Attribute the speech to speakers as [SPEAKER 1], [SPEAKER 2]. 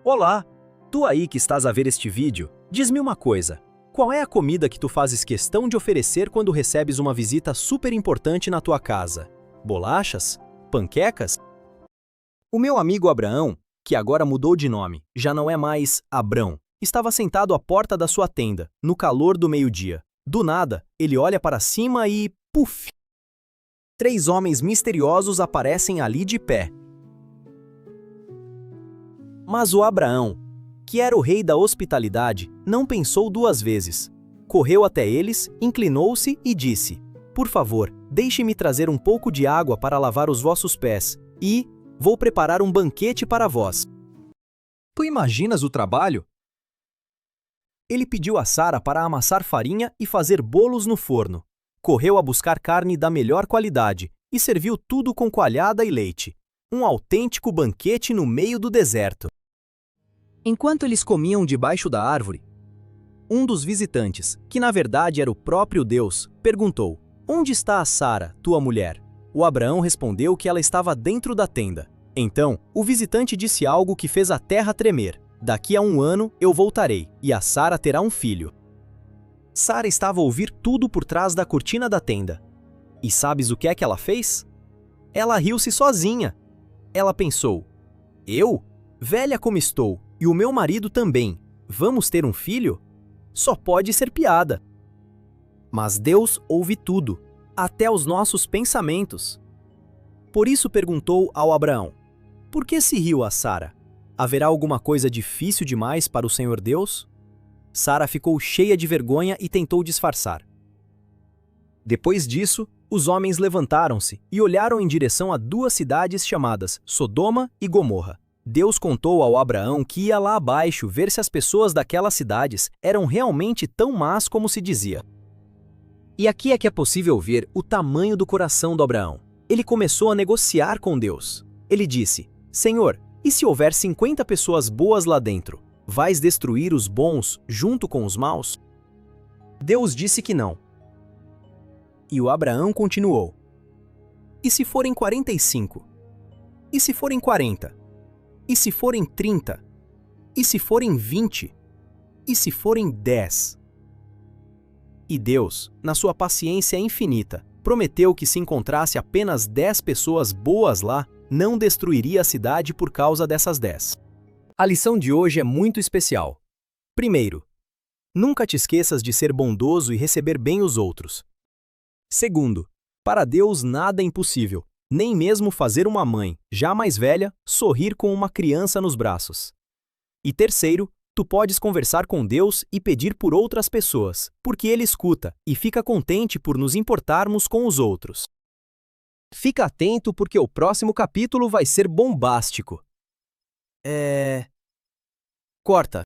[SPEAKER 1] Olá! Tu aí que estás a ver este vídeo, diz-me uma coisa. Qual é a comida que tu fazes questão de oferecer quando recebes uma visita super importante na tua casa? Bolachas? Panquecas? O meu amigo Abraão, que agora mudou de nome, já não é mais Abrão, estava sentado à porta da sua tenda, no calor do meio-dia. Do nada, ele olha para cima e... puf! 3 homens misteriosos aparecem ali de pé. Mas o Abraão, que era o rei da hospitalidade, não pensou 2 vezes. Correu até eles, inclinou-se e disse: "Por favor, deixe-me trazer um pouco de água para lavar os vossos pés, e vou preparar um banquete para vós." Tu imaginas o trabalho? Ele pediu a Sara para amassar farinha e fazer bolos no forno. Correu a buscar carne da melhor qualidade e serviu tudo com coalhada e leite. Um autêntico banquete no meio do deserto. Enquanto eles comiam debaixo da árvore, um dos visitantes, que na verdade era o próprio Deus, perguntou: "Onde está a Sara, tua mulher?" O Abraão respondeu que ela estava dentro da tenda. Então, o visitante disse algo que fez a terra tremer: "Daqui a 1 ano eu voltarei, e a Sara terá um filho." Sara estava a ouvir tudo por trás da cortina da tenda. E sabes o que é que ela fez? Ela riu-se sozinha. Ela pensou: "Eu? Velha como estou, e o meu marido também, vamos ter um filho? Só pode ser piada." Mas Deus ouve tudo, até os nossos pensamentos. Por isso perguntou ao Abraão: "Por que se riu a Sara? Haverá alguma coisa difícil demais para o Senhor Deus?" Sara ficou cheia de vergonha e tentou disfarçar. Depois disso, os homens levantaram-se e olharam em direção a 2 cidades chamadas Sodoma e Gomorra. Deus contou ao Abraão que ia lá abaixo ver se as pessoas daquelas cidades eram realmente tão más como se dizia. E aqui é que é possível ver o tamanho do coração do Abraão. Ele começou a negociar com Deus. Ele disse: "Senhor, e se houver 50 pessoas boas lá dentro? Vais destruir os bons junto com os maus?" Deus disse que não. E o Abraão continuou: "E se forem 45? E se forem 40? E se forem 30? E se forem 20? E se forem 10? E Deus, na sua paciência infinita, prometeu que se encontrasse apenas 10 pessoas boas lá, não destruiria a cidade por causa dessas 10. A lição de hoje é muito especial. Primeiro, nunca te esqueças de ser bondoso e receber bem os outros. Segundo, para Deus nada é impossível, nem mesmo fazer uma mãe, já mais velha, sorrir com uma criança nos braços. E terceiro, tu podes conversar com Deus e pedir por outras pessoas, porque Ele escuta e fica contente por nos importarmos com os outros. Fica atento porque o próximo capítulo vai ser bombástico. Corta.